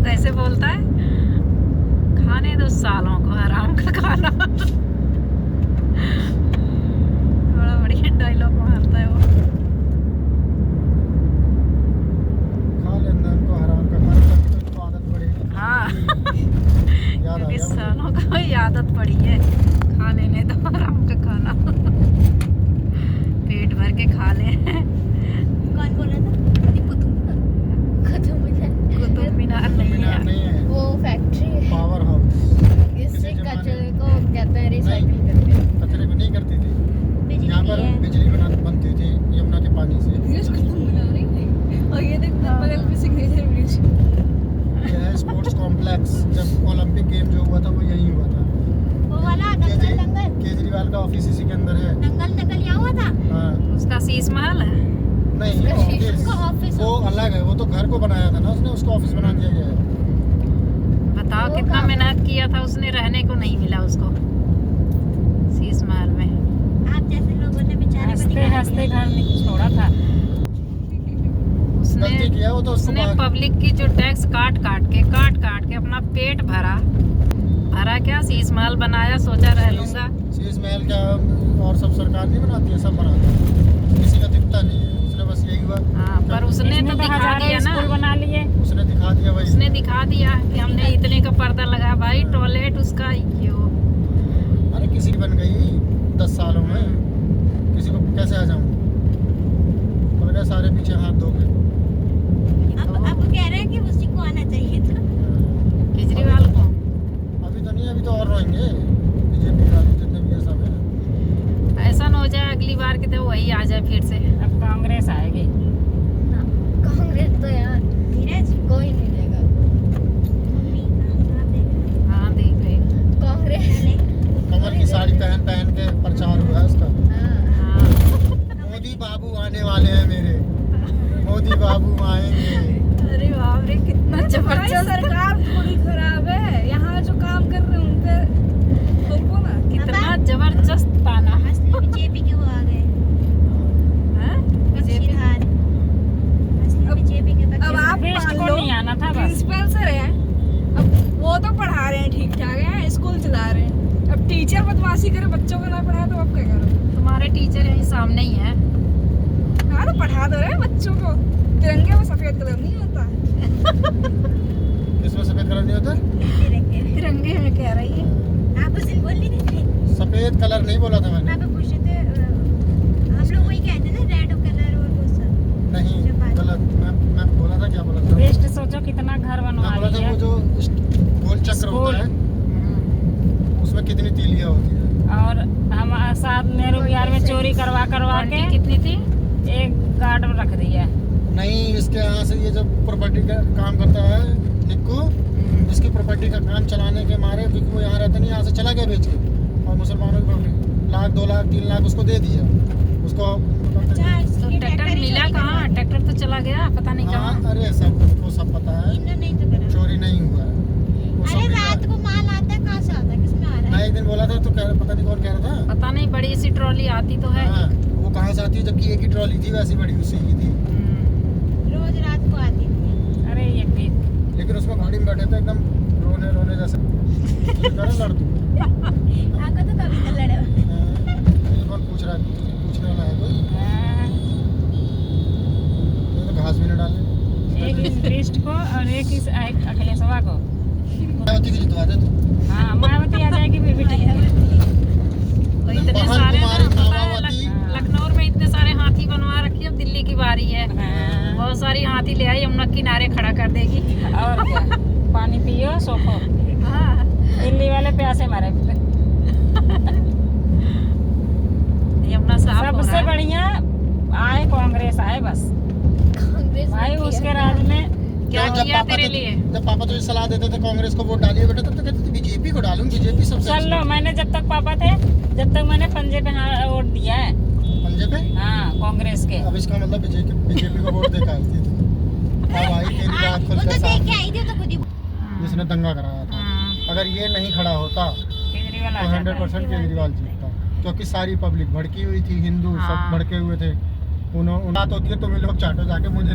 कैसे बोलता है, खाने दो सालों को आराम का खाना। बड़ा बढ़िया डायलॉग मारता है वो। खा लेना उनको हराम का खाना, तभी तो इनको आदत पड़ेगी। हाँ याद आ क्योंकि गया मुझे। सालों को ही आदत पड़ी है, खा लेने दो आराम का खाना। पेट भर के खा ले। कौन बोल रहा था? कुतुब मीनार कुतुब मीनार नहीं है, वो फैक्ट्री है पावर हाउस। इससे किसी जमाने- कचरे को कहते हैं रिसाइकिल करके। कचरे को नहीं करती थी, बिजली यहाँ की पर है। बिजली बनती थी यमुना के पानी से। और ये देख बगल में सिग्नेचर ब्रिज। ये है स्पोर्ट्स कॉम्प्लेक्स। जब ओलंपिक गेम जो हुआ था वो यही हुआ था। वो वाला दंगल केजरीवाल का ऑफिस इसी के अंदर है। दंगल यहाँ हुआ था। हाँ उसका शीश महल है। नहीं, उसका ऑफिस उसका ऑफिस वो अलग है। वो तो घर को बनाया था ना उसने, उसको ऑफिस बना दिया गया है। बताओ वो कितना कहाँ? मेहनत किया था उसने, रहने को नहीं मिला उसको शीश महल में। आप जैसे लोगों ने बेचारे को हंसते निकाल हंसते दिया। घर छोड़ा था। उसने गलती किया वो तो उसको उसने बाहर- पब्लिक की जो टैक्स काट काट के अपना पेट भरा क्या, शीश महल बनाया, सोचा रह लूंगा। शीश महल क्या और सब सरकार नहीं बनाती है, सब बनाती है। किसी का दिखता नहीं है। उसने बस यही हुआ, हाँ, पर उसने इसने तो तो दिखा हजारों दिया ना, स्कूल बना लिए। उसने दिखा दिया वही। उसने दिखा दिया कि हमने इतने का पर्दा लगा भाई, टॉयलेट उसका यो। अरे किसी की बन गई 10 सालों में, किसी को कैसे आ जाऊं? बोल गए सारे पीछे हाथ धो के। अब कह रहे हैं कि उसी को आना चाहिए था। केजरीवाल को अभी तो नहीं, अभी तो और रोएंगे बीजेपी वाले जितने भी है सब है। ऐसा न हो जाए अगली बार की तो वही आ जाए फिर से। अब कांग्रेस आएगी। कांग्रेस तो यार धीरज कोई नहीं देगा। मम्मी का देख हाँ देख रहे हैं। कांग्रेस कमल की साड़ी पहन पहन के प्रचार हुआ है उसका। हाँ। हाँ, मोदी बाबू आने वाले हैं मेरे, मोदी बाबू आएंगे। अरे बाप रे कितना जबरदस्त। सरकार थोड़ी खराब है, यहाँ जो काम कर रहे हैं उनपे उनको ना कितना जबरदस्त ताना है। असली बीजेपी के वो आ गए। हाँ? बीजेपी बख्शीरहार। असली बीजेपी के अब बख्शीरहार। आप वेस्ट मान को लो नहीं आना था बस। प्रिंसिपल सर है, अब वो तो पढ़ा रहे हैं ठीक ठाक है, स्कूल चला रहे हैं। अब टीचर बदमाशी करे, बच्चों को ना पढ़ाए तो आप क्या करो? तुम्हारे टीचर यहीं सामने ही है। हाँ तो पढ़ा दो रहे हैं बच्चों को। तिरंगे में सफेद कलर नहीं होता। इसमें सफेद कलर नहीं होता। तिरंगे। तिरंगे में कह रही है। आप उस दिन बोल नहीं थे। सफेद कलर नहीं बोला था मैंने। आप पूछे थे हम लोग वही कहते हैं ना, रेड कलर और वो सब। नहीं जो बात- गलत। मैं बोला था, क्या बोला था? वेस्ट सोचो कितना घर मैं बनवा बोला था लिया। वो जो गोल चक्र होता है उसमें कितनी तीलियां होती है। और हम साथ नेहरू बिहार में चोरी करवा करवा के क्वांटिटी कितनी थी? एक गार्ड रख दिया। नहीं, इसके यहाँ से ये जब प्रॉपर्टी का काम करता है निक्कू, इसकी प्रॉपर्टी का काम चलाने के मारे, क्योंकि वो यहाँ रहता नहीं, यहाँ से चला गया बेच के, और मुसलमानों की प्रॉपर्टी 1 लाख 2 लाख 3 लाख उसको दे दिया उसको। अच्छा, तो इसलिए ट्रैक्टर ही मिला चोरी कहाँ? करवा- ट्रैक्टर तो चला गया, पता नहीं हाँ, कहाँ। अरे सब उनको सब पता है, इन्होंने नहीं तो करा। चोरी नहीं हुआ है वो सब अरे मिला। रात को माल आता है, कहाँ से आता है, किसमें आ रहा मैं है? एक दिन बोला था तो पता नहीं कौन कह रहा था। पता नहीं, बड़ी सी ट्रॉली आती तो है। हाँ, वो कहाँ से आती है, जबकि एक ही ट्रॉली थी वैसी बड़ी उसी की थी। रोज रात को आती थी। अरे ये भी लेकिन उसमें गाड़ी में बैठे थे एकदम रोने रोने जैसे। ये करे लड़ तू। आपको तो कभी तो लड़े। ये कौन पूछने वाला है कोई? ये तो घास भी न डाले। एक इस वेस्ट को और एक इस अखिलेशवा को। मायावती को जितवा दे तू। हाँ मायावती आ जाएगी बेबी टिक। और इतने महान सारे ना, कुमारी पता है, मायावती। लखनऊ में इतने सारे हाथी बनवा रखी है। अब दिल्ली की बारी है, हाँ। बहुत सारी हाथी ले आई, यमुना किनारे खड़ा कर देगी। और क्या, पानी पियो सोखो। हाँ, दिल्ली वाले प्यासे मारे फिर। यमुना साफ हो रहा सबसे है। बढ़िया आए कांग्रेस आए बस। कांग्रेस भाई उसके राज में क्या जब किया पापा तेरे तो- लिए? जब पापा तुझे सलाह देते थे कांग्रेस को वोट डालिए बेटा, तब तो कहते थे बीजेपी को डालूं, बीजेपी सबसे चल लो। मैंने जब तक पापा थे जब तक मैंने पंजे पे वोट दिया है। पंजे पे। हाँ कांग्रेस के। अब इसका मतलब बीजेपी को वोट देकर आई थी तू। अब आई तेरी बात वो खुल तो के देख सामने, के आई थी तो खुद ही। जिसने दंगा कराया था। अगर ये नहीं खड़ा होता केजरीवाल तो आ जाता। 100% केजरीवाल जीतता, क्योंकि सारी पब्लिक भड़की हुई थी, हिंदू हाँ। सब भड़के हुए थे। उन्होंने बात होती है तुम लोग चाटो जाके, मुझे